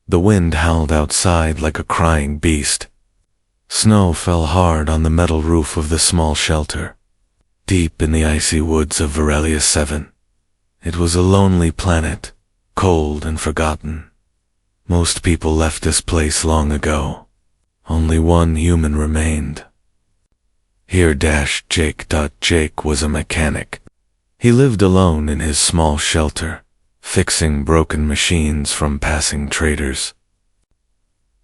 The wind howled outside like a crying beast. Snow fell hard on the metal roof of the small shelter. Deep in the icy woods of Varelia 7, it was a lonely planet, cold and forgotten. Most people left this place long ago. Only one human remained. Here Jake. Jake was a mechanic. He lived alone in his small shelter, fixing broken machines from passing traders.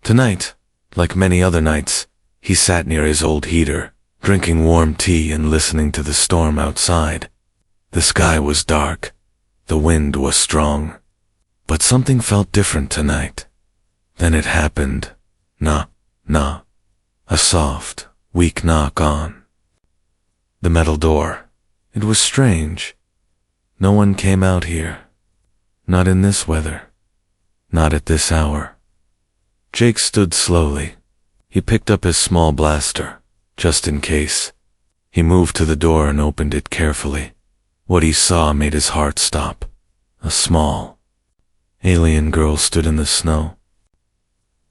Tonight, like many other nights, he sat near his old heater, drinking warm tea and listening to the storm outside. The sky was dark. The wind was strong. But something felt different tonight. Then it happened. Knock. A soft, weak knock on the metal door. It was strange. No one came out here. Not in this weather. Not at this hour. Jake stood slowly. He picked up his small blaster, just in case. He moved to the door and opened it carefully. What he saw made his heart stop. A small, alien girl stood in the snow.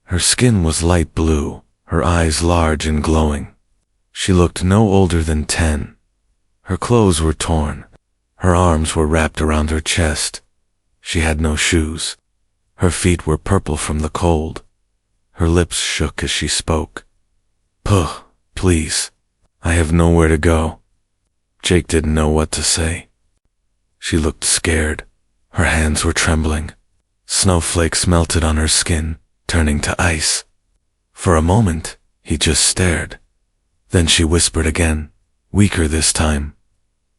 Her skin was light blue, her eyes large and glowing. She looked no older than 10. Her clothes were torn. Her arms were wrapped around her chest. She had no shoes. Her feet were purple from the cold. Her lips shook as she spoke. "Puh, please. I have nowhere to go." Jake didn't know what to say. She looked scared. Her hands were trembling. Snowflakes melted on her skin, turning to ice. For a moment, he just stared. Then she whispered again, weaker this time.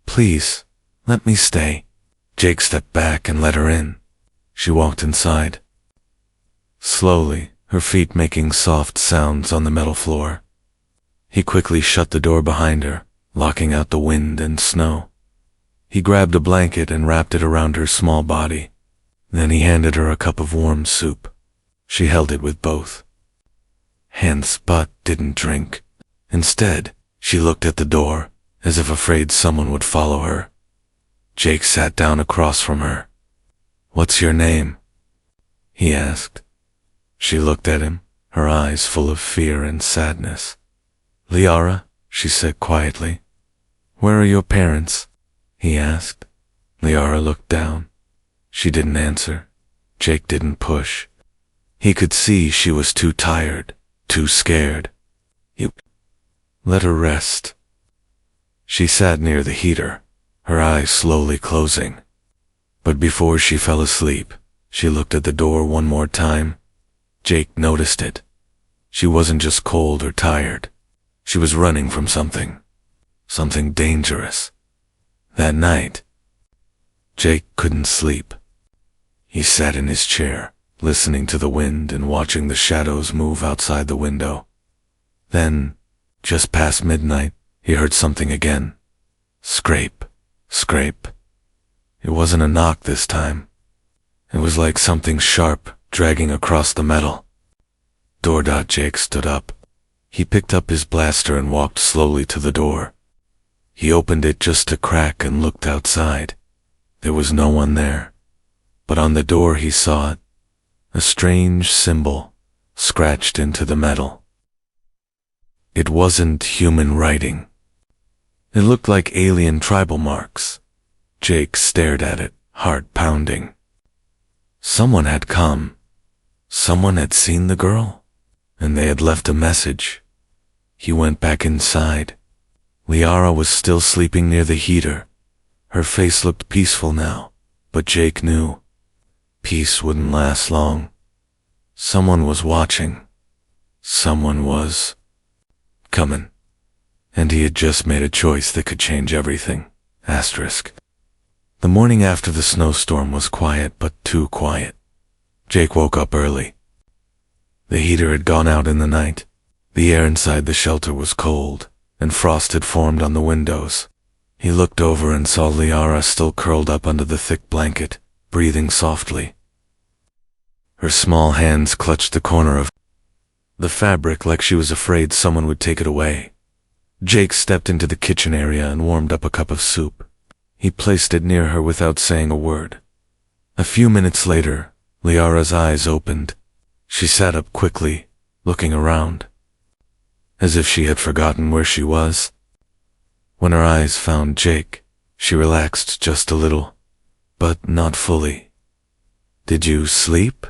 "Please, let me stay." Jake stepped back and let her in. She walked inside. Slowly, her feet making soft sounds on the metal floor. He quickly shut the door behind her, locking out the wind and snow. He grabbed a blanket and wrapped it around her small body. Then he handed her a cup of warm soup. She held it with both hands but didn't drink. Instead, she looked at the door, as if afraid someone would follow her. Jake sat down across from her. "What's your name?" he asked. She looked at him, her eyes full of fear and sadness. "Liara," she said quietly. "Where are your parents?" he asked. Liara looked down. She didn't answer. Jake didn't push. He could see she was too tired, too scared. "You let her rest." She sat near the heater, her eyes slowly closing. But before she fell asleep, she looked at the door one more time. Jake noticed it. She wasn't just cold or tired. She was running from something. Something dangerous. That night, Jake couldn't sleep. He sat in his chair, listening to the wind and watching the shadows move outside the window. Then, just past midnight, he heard something again. Scrape, scrape. It wasn't a knock this time. It was like something sharp dragging across the metal. Jake stood up. He picked up his blaster and walked slowly to the door. He opened it just a crack and looked outside. There was no one there. But on the door he saw it. A strange symbol, scratched into the metal. It wasn't human writing. It looked like alien tribal marks. Jake stared at it, heart pounding. Someone had come. Someone had seen the girl, and they had left a message. He went back inside. Liara was still sleeping near the heater. Her face looked peaceful now, but Jake knew peace wouldn't last long. Someone was watching. Someone was coming. And he had just made a choice that could change everything. Asterisk. The morning after the snowstorm was quiet, but too quiet. Jake woke up early. The heater had gone out in the night. The air inside the shelter was cold, and frost had formed on the windows. He looked over and saw Liara still curled up under the thick blanket, breathing softly. Her small hands clutched the corner of the fabric like she was afraid someone would take it away. Jake stepped into the kitchen area and warmed up a cup of soup. He placed it near her without saying a word. A few minutes later, Liara's eyes opened. She sat up quickly, looking around, as if she had forgotten where she was. When her eyes found Jake, she relaxed just a little, but not fully. "Did you sleep?"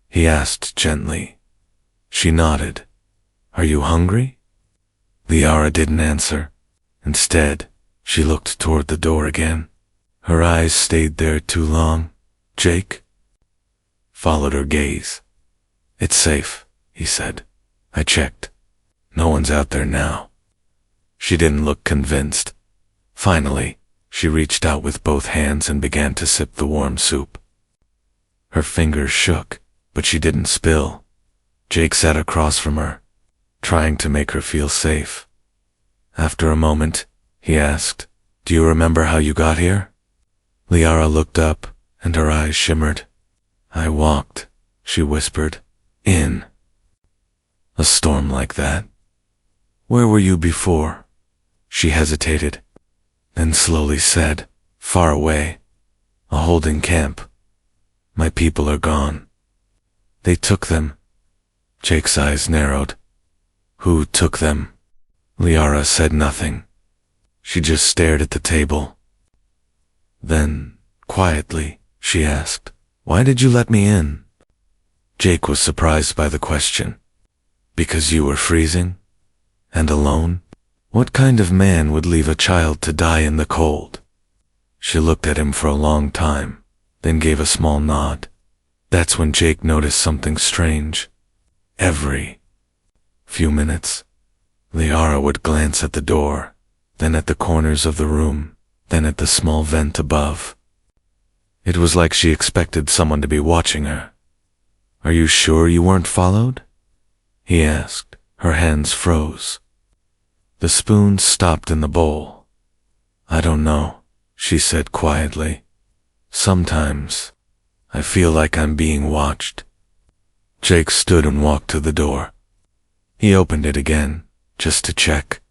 he asked gently. She nodded. "Are you hungry?" Liara didn't answer. Instead, she looked toward the door again. Her eyes stayed there too long. Jake followed her gaze. "It's safe," he said. "I checked. No one's out there now." She didn't look convinced. Finally, she reached out with both hands and began to sip the warm soup. Her fingers shook, but she didn't spill. Jake sat across from her, trying to make her feel safe. After a moment, he asked, "Do you remember how you got here?" Liara looked up, and her eyes shimmered. "I walked," she whispered, "in a storm like that." "Where were you before?" She hesitated, then slowly said, "Far away, a holding camp. My people are gone." "They took them." Jake's eyes narrowed. "Who took them?" Liara said nothing. She just stared at the table. Then, quietly, she asked, "Why did you let me in?" Jake was surprised by the question. "Because you were freezing? And alone? What kind of man would leave a child to die in the cold?" She looked at him for a long time, then gave a small nod. That's when Jake noticed something strange. Every few minutes, Liara would glance at the door, then at the corners of the room, then at the small vent above. It was like she expected someone to be watching her. "Are you sure you weren't followed?" he asked. Her hands froze. The spoon stopped in the bowl. "I don't know," she said quietly. "Sometimes I feel like I'm being watched." Jake stood and walked to the door. He opened it again, just to check.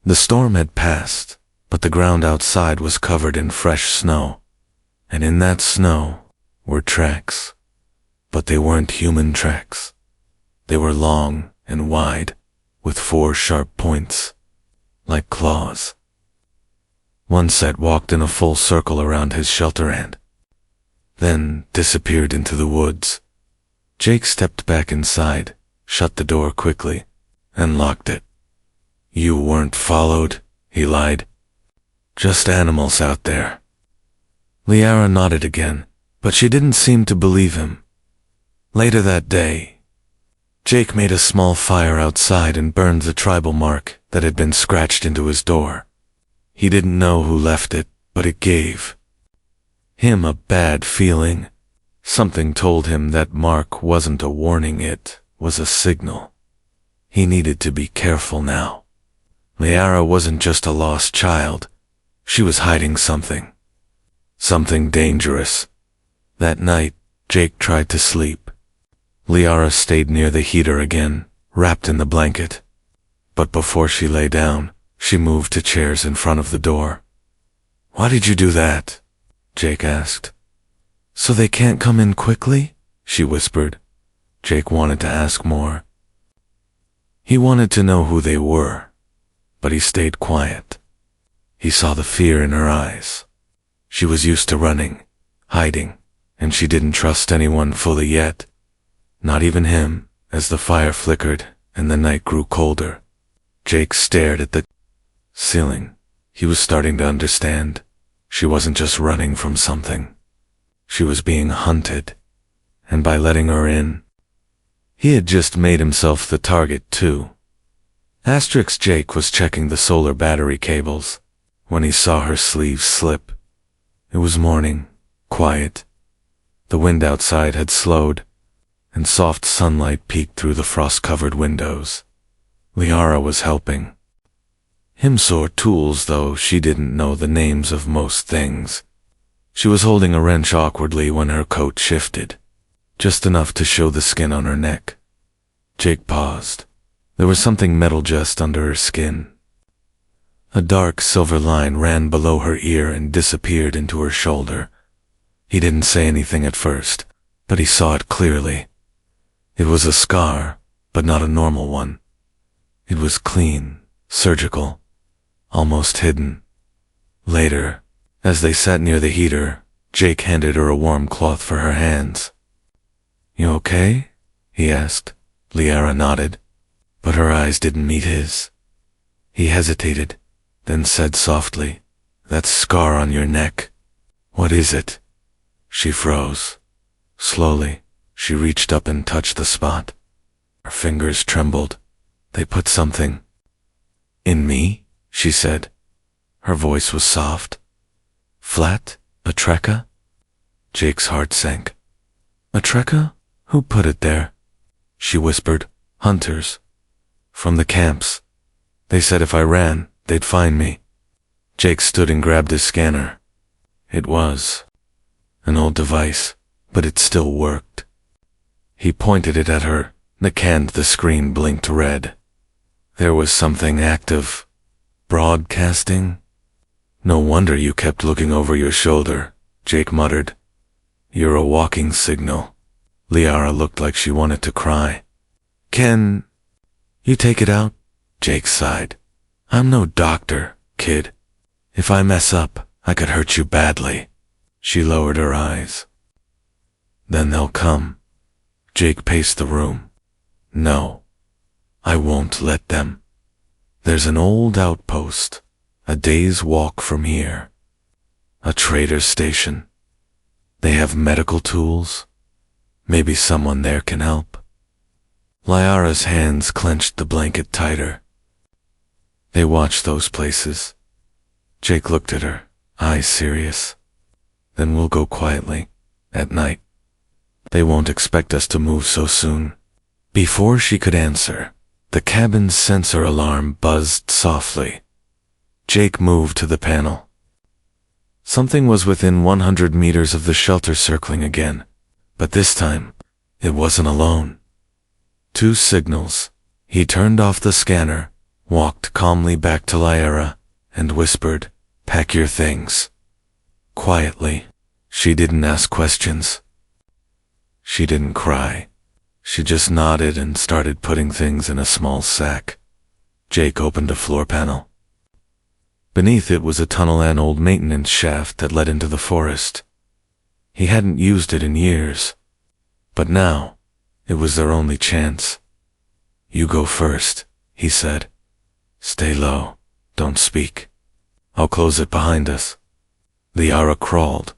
The storm had passed, but the ground outside was covered in fresh snow, and in that snow were tracks. But they weren't human tracks. They were long and wide, with 4 sharp points, like claws. One set walked in a full circle around his shelter and then disappeared into the woods. Jake stepped back inside, shut the door quickly, and locked it. "You weren't followed," he lied. "Just animals out there." Liara nodded again, but she didn't seem to believe him. Later that day, Jake made a small fire outside and burned the tribal mark that had been scratched into his door. He didn't know who left it, but it gave him a bad feeling. Something told him that mark wasn't a warning, it was a signal. He needed to be careful now. Liara wasn't just a lost child. She was hiding something. Something dangerous. That night, Jake tried to sleep. Liara stayed near the heater again, wrapped in the blanket. But before she lay down, she moved to chairs in front of the door. "Why did you do that?" Jake asked. "So they can't come in quickly?" she whispered. Jake wanted to ask more. He wanted to know who they were, but he stayed quiet. He saw the fear in her eyes. She was used to running, hiding, and she didn't trust anyone fully yet. Not even him, as the fire flickered and the night grew colder. Jake stared at the ceiling. He was starting to understand. She wasn't just running from something. She was being hunted, and by letting her in, he had just made himself the target too. Jake was checking the solar battery cables when he saw her sleeves slip. It was morning, quiet. The wind outside had slowed, and soft sunlight peeked through the frost-covered windows. Liara was helping him sort tools, though she didn't know the names of most things. She was holding a wrench awkwardly when her coat shifted, just enough to show the skin on her neck. Jake paused. There was something metal just under her skin. A dark silver line ran below her ear and disappeared into her shoulder. He didn't say anything at first, but he saw it clearly. It was a scar, but not a normal one. It was clean, surgical, almost hidden. Later, as they sat near the heater, Jake handed her a warm cloth for her hands. "You okay?" he asked. Liara nodded, but her eyes didn't meet his. He hesitated, then said softly, "That scar on your neck. What is it?" She froze. Slowly, she reached up and touched the spot. Her fingers trembled. "They put something in me," she said. Her voice was soft. "Flat? A trekka?" Jake's heart sank. "A trekka? Who put it there?" She whispered. "Hunters. From the camps. They said if I ran, they'd find me." Jake stood and grabbed his scanner. It was an old device, but it still worked. He pointed it at her, and the screen blinked red. There was something active. Broadcasting? "No wonder you kept looking over your shoulder," Jake muttered. "You're a walking signal." Liara looked like she wanted to cry. "Can you take it out?" Jake sighed. "I'm no doctor, kid. If I mess up, I could hurt you badly." She lowered her eyes. "Then they'll come." Jake paced the room. "No, I won't let them. There's an old outpost, a day's walk from here. A trader's station. They have medical tools. Maybe someone there can help." Liara's hands clenched the blanket tighter. They watched those places. Jake looked at her, eyes serious. "Then we'll go quietly, at night. They won't expect us to move so soon." Before she could answer, the cabin's sensor alarm buzzed softly. Jake moved to the panel. Something was within 100 meters of the shelter circling again, but this time, it wasn't alone. 2 signals. He turned off the scanner, walked calmly back to Liara, and whispered, "Pack your things." Quietly. She didn't ask questions. She didn't cry. She just nodded and started putting things in a small sack. Jake opened a floor panel. Beneath it was a tunnel and old maintenance shaft that led into the forest. He hadn't used it in years, but now it was their only chance. "You go first," he said. "Stay low. Don't speak. I'll close it behind us." Liara crawled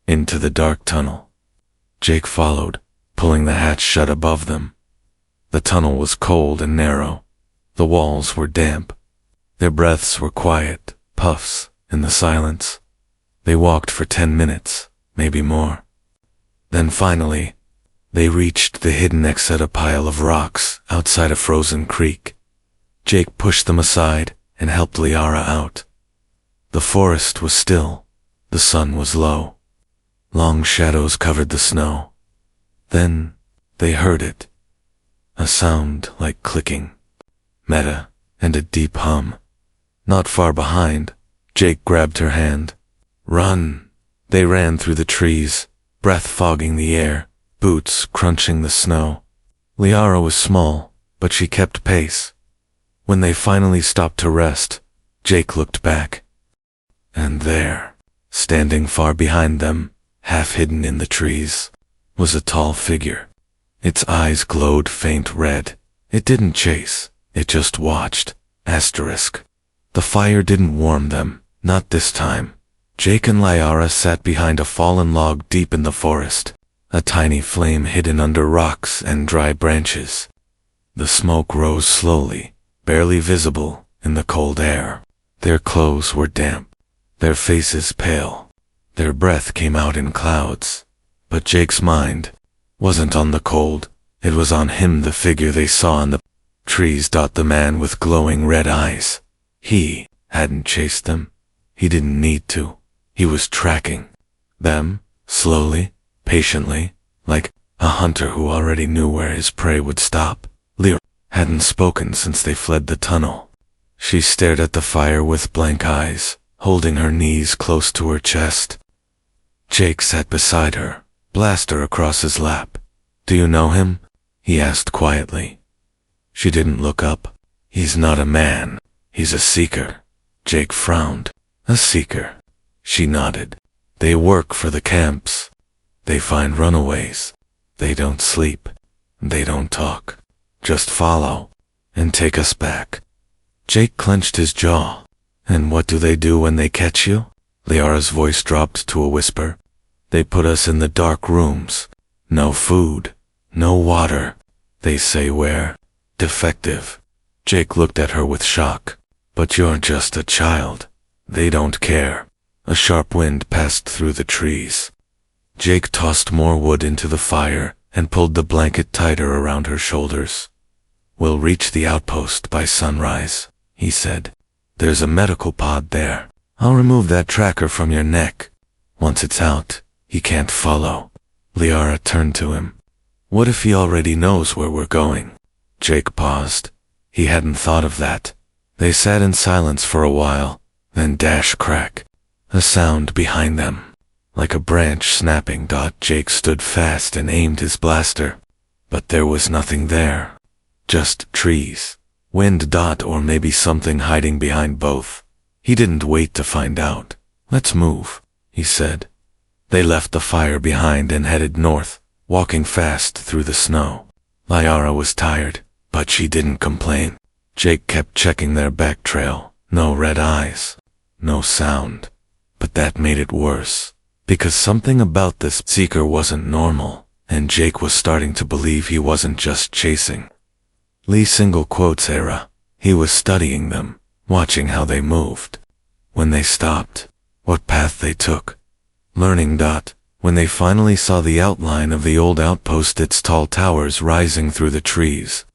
into the dark tunnel. Jake followed, pulling the hatch shut above them. The tunnel was cold and narrow. The walls were damp. Their breaths were quiet, puffs in the silence. They walked for 10 minutes, maybe more. Then finally, they reached the hidden Exeta pile of rocks outside a frozen creek. Jake pushed them aside and helped Liara out. The forest was still. The sun was low. Long shadows covered the snow. Then they heard it. A sound like clicking, meta, and a deep hum. Not far behind, Jake grabbed her hand. "Run!" They ran through the trees, breath fogging the air, boots crunching the snow. Liara was small, but she kept pace. When they finally stopped to rest, Jake looked back. And there, standing far behind them, half hidden in the trees, was a tall figure. Its eyes glowed faint red. It didn't chase, it just watched. Asterisk. The fire didn't warm them, not this time. Jake and Liara sat behind a fallen log deep in the forest, a tiny flame hidden under rocks and dry branches. The smoke rose slowly, barely visible in the cold air. Their clothes were damp, their faces pale. Their breath came out in clouds. But Jake's mind wasn't on the cold, it was on him, the figure they saw in the trees. The man with glowing red eyes. He hadn't chased them. He didn't need to. He was tracking them, slowly, patiently, like a hunter who already knew where his prey would stop. Liara hadn't spoken since they fled the tunnel. She stared at the fire with blank eyes, holding her knees close to her chest. Jake sat beside her, blaster across his lap. "Do you know him?" he asked quietly. She didn't look up. He's not a man. He's a seeker. Jake frowned. A seeker. She nodded. They work for the camps. They find runaways. They don't sleep. They don't talk. Just follow and take us back. Jake clenched his jaw. And what do they do when they catch you? Liara's voice dropped to a whisper. They put us in the dark rooms. No food. No water. They say we're defective. Jake looked at her with shock. But you're just a child. They don't care. A sharp wind passed through the trees. Jake tossed more wood into the fire and pulled the blanket tighter around her shoulders. We'll reach the outpost by sunrise, he said. There's a medical pod there. I'll remove that tracker from your neck. Once it's out, he can't follow. Liara turned to him. What if he already knows where we're going? Jake paused. He hadn't thought of that. They sat in silence for a while, then dash crack. A sound behind them. Like a branch snapping. Jake stood fast and aimed his blaster. But there was nothing there. Just trees. Wind. Or maybe something hiding behind both. He didn't wait to find out. Let's move, he said. They left the fire behind and headed north, walking fast through the snow. Liara was tired, but she didn't complain. Jake kept checking their back trail. No red eyes. No sound. But that made it worse. Because something about this seeker wasn't normal, and Jake was starting to believe he wasn't just chasing. Era. He was studying them, watching how they moved. When they stopped, what path they took. Learning. When they finally saw the outline of the old outpost, its tall towers rising through the trees,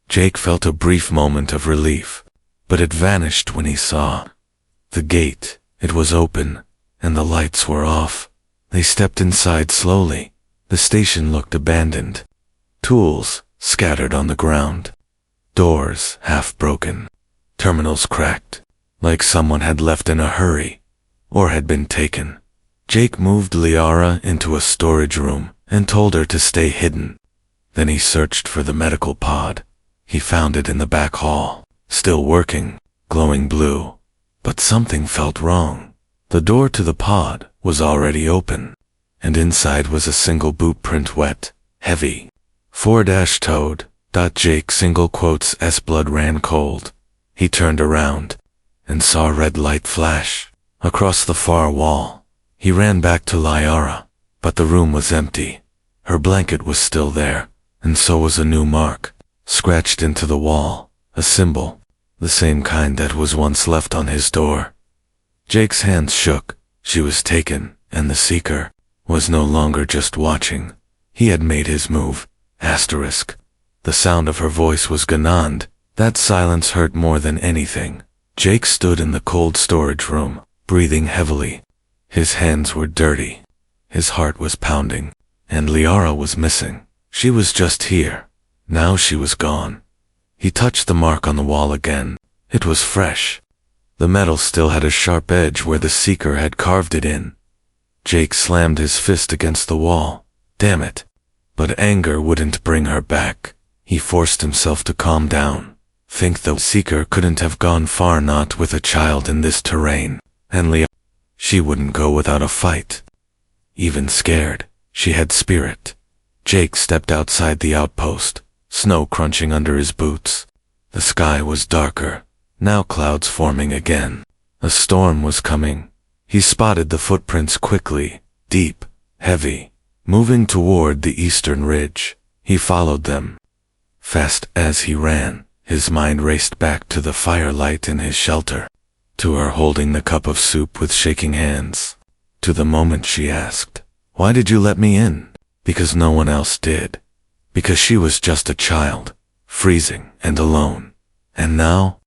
Jake felt a brief moment of relief, but it vanished when he saw the gate. It was open, and the lights were off. They stepped inside slowly. The station looked abandoned. Tools scattered on the ground. Doors half broken. Terminals cracked, like someone had left in a hurry, or had been taken. Jake moved Liara into a storage room and told her to stay hidden. Then he searched for the medical pod. He found it in the back hall, still working, glowing blue. But something felt wrong. The door to the pod was already open, and inside was a single boot print, wet, heavy. Toed. Jake S blood ran cold. He turned around and saw a red light flash across the far wall. He ran back to Liara, but the room was empty. Her blanket was still there, and so was a new mark, scratched into the wall, a symbol, the same kind that was once left on his door. Jake's hands shook. She was taken, and the seeker was no longer just watching. He had made his move. The sound of her voice was Ganand. That silence hurt more than anything. Jake stood in the cold storage room, breathing heavily. His hands were dirty. His heart was pounding. And Liara was missing. She was just here. Now she was gone. He touched the mark on the wall again. It was fresh. The metal still had a sharp edge where the seeker had carved it in. Jake slammed his fist against the wall. Damn it. But anger wouldn't bring her back. He forced himself to calm down. Think the seeker couldn't have gone far, not with a child in this terrain. And Liara, she wouldn't go without a fight. Even scared, she had spirit. Jake stepped outside the outpost, snow crunching under his boots. The sky was darker, now clouds forming again. A storm was coming. He spotted the footprints quickly, deep, heavy, moving toward the eastern ridge. He followed them. Fast as he ran, his mind raced back to the firelight in his shelter, to her holding the cup of soup with shaking hands, to the moment she asked, "Why did you let me in?" Because no one else did. Because she was just a child, freezing and alone. And now,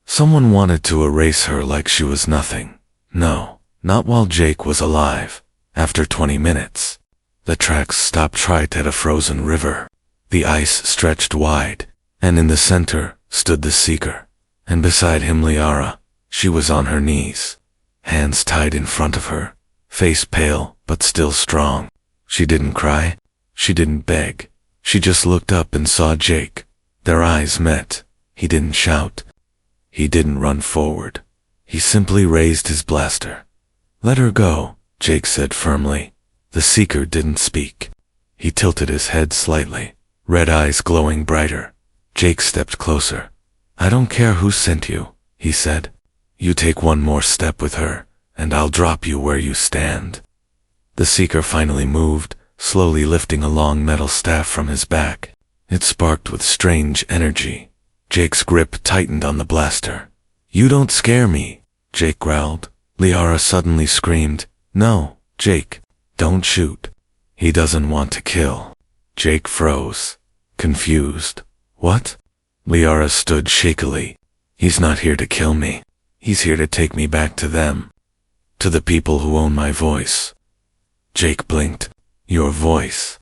someone wanted to erase her like she was nothing. No, not while Jake was alive. After 20 minutes, the tracks stopped right at a frozen river. The ice stretched wide, and in the center stood the seeker. And beside him Liara. She was on her knees, hands tied in front of her, face pale but still strong. She didn't cry. She didn't beg. She just looked up and saw Jake. Their eyes met. He didn't shout. He didn't run forward. He simply raised his blaster. "Let her go," Jake said firmly. The Seeker didn't speak. He tilted his head slightly, red eyes glowing brighter. Jake stepped closer. "I don't care who sent you," he said. "You take one more step with her, and I'll drop you where you stand." The Seeker finally moved, slowly lifting a long metal staff from his back. It sparked with strange energy. Jake's grip tightened on the blaster. "You don't scare me," Jake growled. Liara suddenly screamed, "No, Jake, don't shoot. He doesn't want to kill." Jake froze, confused. "What?" Liara stood shakily. "He's not here to kill me. He's here to take me back to them. To the people who own my voice." Jake blinked. "Your voice?"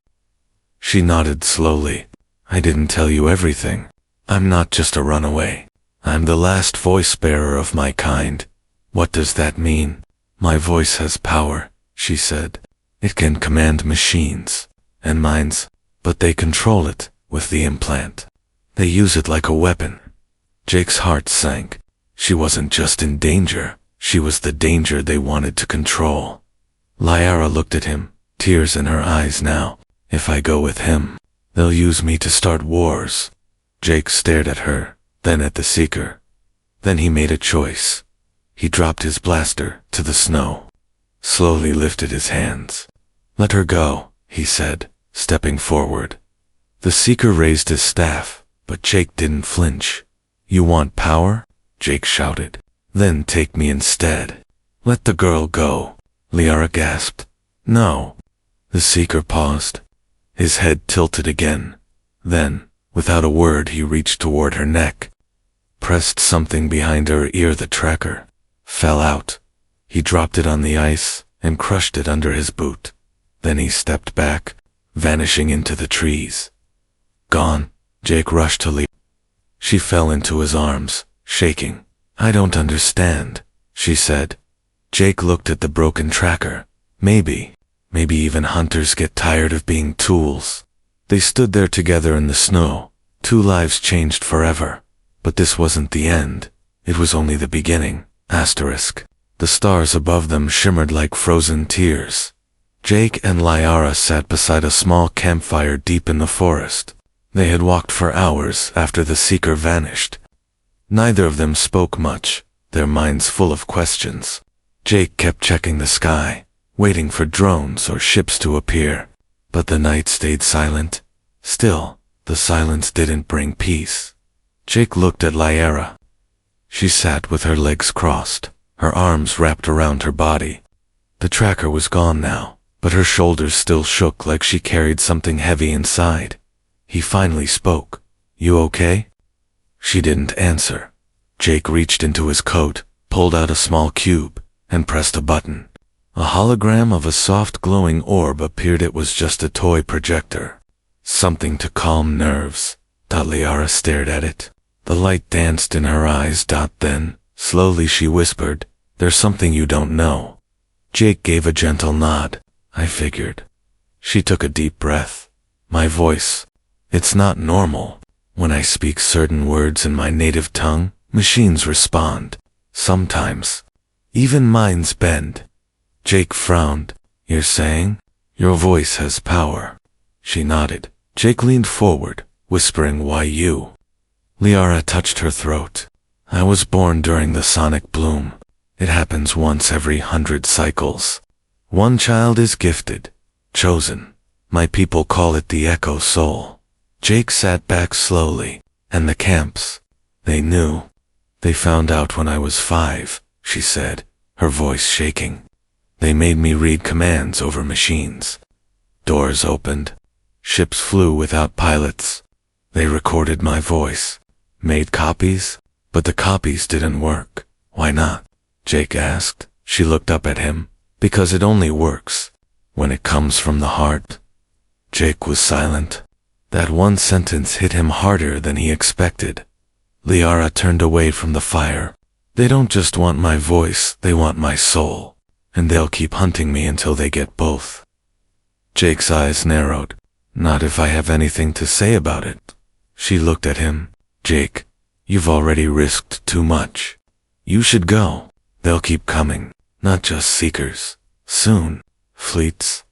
She nodded slowly. "I didn't tell you everything. I'm not just a runaway. I'm the last voice bearer of my kind." "What does that mean?" "My voice has power," she said. "It can command machines, and minds, but they control it with the implant. They use it like a weapon." Jake's heart sank. She wasn't just in danger, she was the danger they wanted to control. Liara looked at him, tears in her eyes now. "If I go with him, they'll use me to start wars." Jake stared at her, then at the Seeker. Then he made a choice. He dropped his blaster to the snow, slowly lifted his hands. "Let her go," he said, stepping forward. The Seeker raised his staff, but Jake didn't flinch. "You want power?" Jake shouted. "Then take me instead." "Let the girl go," Liara gasped. "No." The Seeker paused. His head tilted again. Then, without a word, he reached toward her neck, pressed something behind her ear. The tracker fell out. He dropped it on the ice and crushed it under his boot. Then he stepped back, vanishing into the trees. "Gone." Jake rushed to Lee. She fell into his arms, shaking. "I don't understand," she said. Jake looked at the broken tracker. Maybe even hunters get tired of being tools. They stood there together in the snow. 2 lives changed forever. But this wasn't the end. It was only the beginning. Asterisk. The stars above them shimmered like frozen tears. Jake and Liara sat beside a small campfire deep in the forest. They had walked for hours after the Seeker vanished. Neither of them spoke much, their minds full of questions. Jake kept checking the sky, waiting for drones or ships to appear. But the night stayed silent. Still, the silence didn't bring peace. Jake looked at Liara. She sat with her legs crossed, her arms wrapped around her body. The tracker was gone now, but her shoulders still shook like she carried something heavy inside. He finally spoke. "You okay?" She didn't answer. Jake reached into his coat, pulled out a small cube, and pressed a button. A hologram of a soft glowing orb appeared. It was just a toy projector. Something to calm nerves. Liara stared at it. The light danced in her eyes. Then, slowly she whispered, "There's something you don't know." Jake gave a gentle nod. "I figured." She took a deep breath. "My voice. It's not normal. When I speak certain words in my native tongue, machines respond. Sometimes. Even minds bend." Jake frowned. "You're saying? Your voice has power." She nodded. Jake leaned forward, whispering, "Why you?" Liara touched her throat. "I was born during the sonic bloom. It happens once every 100 cycles. One child is gifted, chosen. My people call it the Echo Soul." Jake sat back slowly. "And the camps? They knew. They found out when I was 5, she said, her voice shaking. "They made me read commands over machines. Doors opened. Ships flew without pilots. They recorded my voice. Made copies, but the copies didn't work." "Why not?" Jake asked. She looked up at him. "Because it only works when it comes from the heart." Jake was silent. That one sentence hit him harder than he expected. Liara turned away from the fire. "They don't just want my voice, they want my soul. And they'll keep hunting me until they get both." Jake's eyes narrowed. Not if I have anything to say about it. She looked at him. Jake, you've already risked too much. You should go. They'll keep coming. Not just seekers. Soon. Fleets.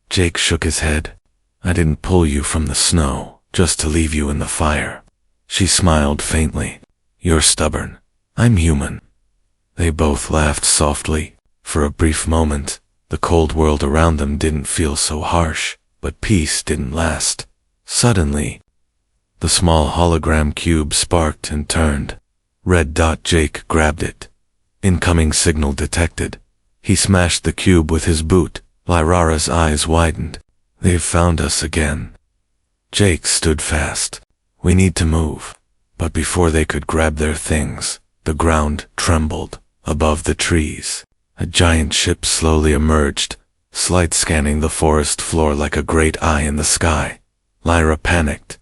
Jake shook his head. I didn't pull you from the snow just to leave you in the fire. She smiled faintly. You're stubborn. I'm human. They both laughed softly. For a brief moment, the cold world around them didn't feel so harsh, but peace didn't last. Suddenly, the small hologram cube sparked and turned. Red dot. Jake grabbed it. Incoming signal detected. He smashed the cube with his boot. Lyra's eyes widened. They've found us again. Jake stood fast. We need to move. But before they could grab their things, the ground trembled. Above the trees, a giant ship slowly emerged, slight scanning the forest floor like a great eye in the sky. Lyra panicked.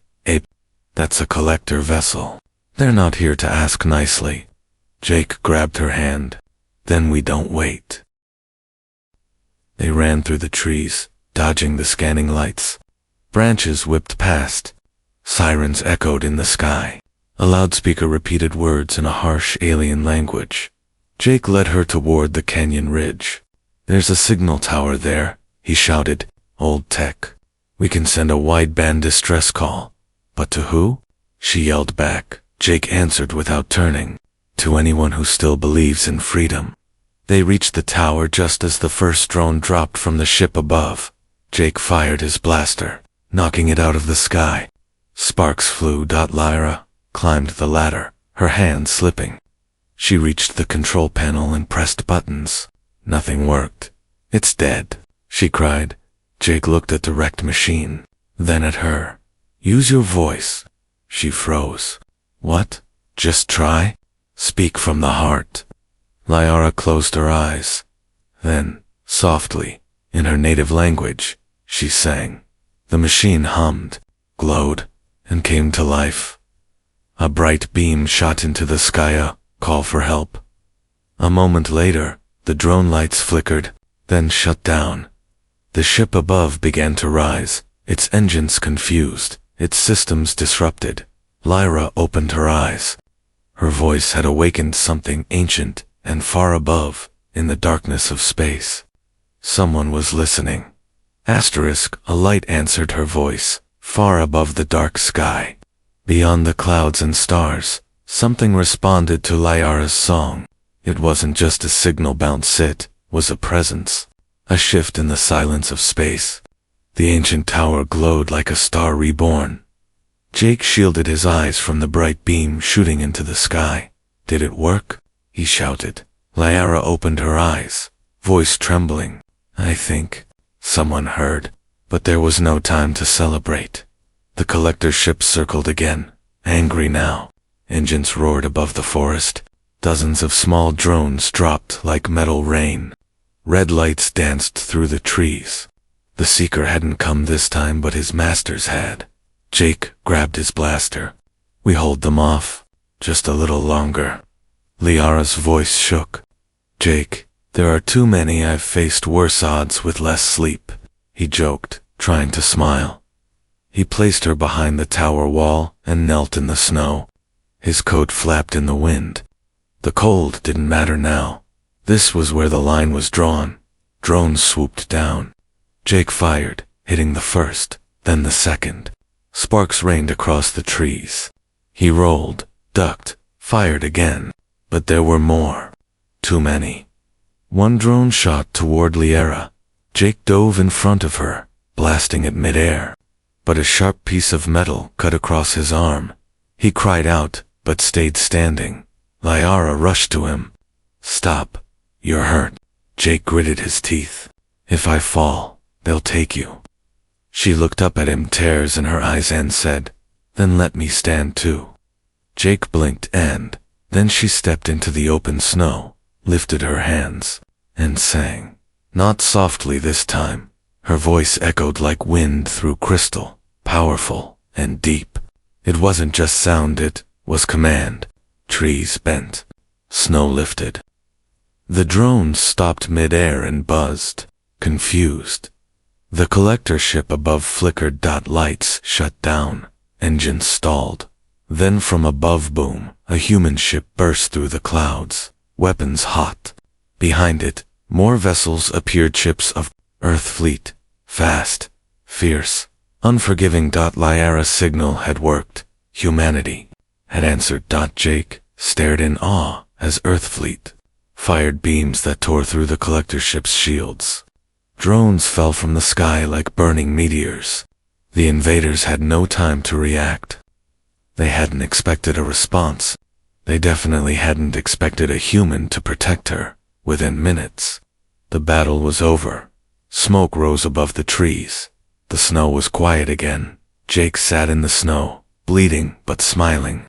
That's a collector vessel. They're not here to ask nicely. Jake grabbed her hand. Then we don't wait. They ran through the trees, dodging the scanning lights. Branches whipped past. Sirens echoed in the sky. A loudspeaker repeated words in a harsh alien language. Jake led her toward the canyon ridge. There's a signal tower there, he shouted. Old tech. We can send a wideband distress call. But to who? She yelled back. Jake answered without turning. To anyone who still believes in freedom. They reached the tower just as the first drone dropped from the ship above. Jake fired his blaster, knocking it out of the sky. Sparks flew. Lyra climbed the ladder, her hand slipping. She reached the control panel and pressed buttons. Nothing worked. It's dead, she cried. Jake looked at the wrecked machine, then at her. Use your voice. She froze. What? Just try? Speak from the heart. Lyra closed her eyes. Then, softly, in her native language, she sang. The machine hummed, glowed, and came to life. A bright beam shot into the sky, a call for help. A moment later, the drone lights flickered, then shut down. The ship above began to rise, its engines confused, its systems disrupted. Lyra opened her eyes. Her voice had awakened something ancient and far above, in the darkness of space. Someone was listening. A light answered her voice, far above the dark sky. Beyond the clouds and stars, something responded to Lyra's song. It wasn't just a signal bounce, it was a presence. A shift in the silence of space. The ancient tower glowed like a star reborn. Jake shielded his eyes from the bright beam shooting into the sky. Did it work? He shouted. Lyra opened her eyes, voice trembling. I think. Someone heard. But there was no time to celebrate. The collector ship circled again, angry now. Engines roared above the forest. Dozens of small drones dropped like metal rain. Red lights danced through the trees. The seeker hadn't come this time, but his masters had. Jake grabbed his blaster. We hold them off. Just a little longer. Lyra's voice shook. Jake, there are too many. I've faced worse odds with less sleep. He joked, trying to smile. He placed her behind the tower wall and knelt in the snow. His coat flapped in the wind. The cold didn't matter now. This was where the line was drawn. Drones swooped down. Jake fired, hitting the first, then the second. Sparks rained across the trees. He rolled, ducked, fired again. But there were more. Too many. One drone shot toward Lyra. Jake dove in front of her, blasting at midair. But a sharp piece of metal cut across his arm. He cried out, but stayed standing. Lyra rushed to him. Stop. You're hurt. Jake gritted his teeth. If I fall, they'll take you. She looked up at him, tears in her eyes, and said, Then let me stand too. Jake blinked, and then she stepped into the open snow, lifted her hands, and sang. Not softly this time. Her voice echoed like wind through crystal, powerful and deep. It wasn't just sound, it was command. Trees bent. Snow lifted. The drones stopped mid-air and buzzed, confused. The collector ship above flickered. Lights shut down. Engines stalled. Then from above, boom, a human ship burst through the clouds, weapons hot. Behind it, more vessels appeared, ships of Earth fleet, fast, fierce, unforgiving. Lyra's signal had worked. Humanity had answered. Jake stared in awe as Earth fleet fired beams that tore through the collector ship's shields. Drones fell from the sky like burning meteors. The invaders had no time to react. They hadn't expected a response. They definitely hadn't expected a human to protect her. Within minutes, the battle was over. Smoke rose above the trees. The snow was quiet again. Jake sat in the snow, bleeding but smiling.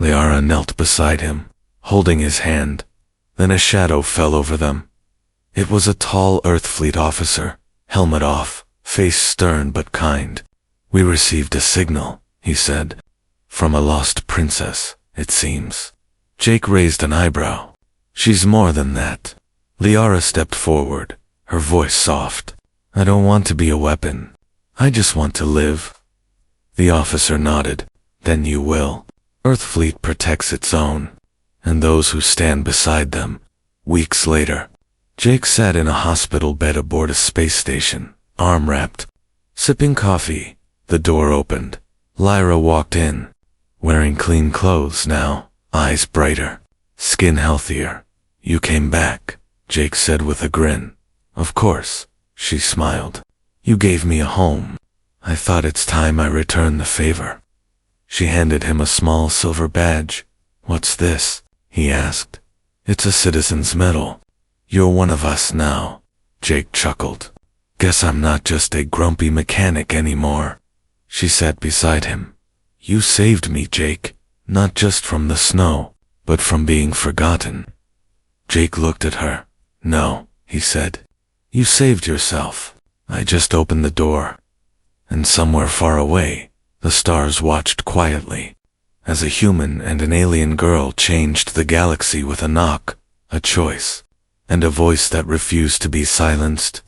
Liara knelt beside him, holding his hand. Then a shadow fell over them. It was a tall Earthfleet officer, helmet off, face stern but kind. "We received a signal," he said. "From a lost princess, it seems." Jake raised an eyebrow. "She's more than that." Liara stepped forward, her voice soft. "I don't want to be a weapon. I just want to live." The officer nodded. "Then you will. Earthfleet protects its own, and those who stand beside them." Weeks later, Jake sat in a hospital bed aboard a space station, arm-wrapped, sipping coffee. The door opened. Lyra walked in, wearing clean clothes now, eyes brighter, skin healthier. "You came back," Jake said with a grin. "Of course," she smiled. "You gave me a home. I thought it's time I returned the favor." She handed him a small silver badge. "What's this?" he asked. "It's a citizen's medal. You're one of us now." Jake chuckled. "Guess I'm not just a grumpy mechanic anymore." She sat beside him. "You saved me, Jake, not just from the snow, but from being forgotten." Jake looked at her. "No," he said. "You saved yourself. I just opened the door." And somewhere far away, the stars watched quietly, as a human and an alien girl changed the galaxy with a knock, a choice, and a voice that refused to be silenced.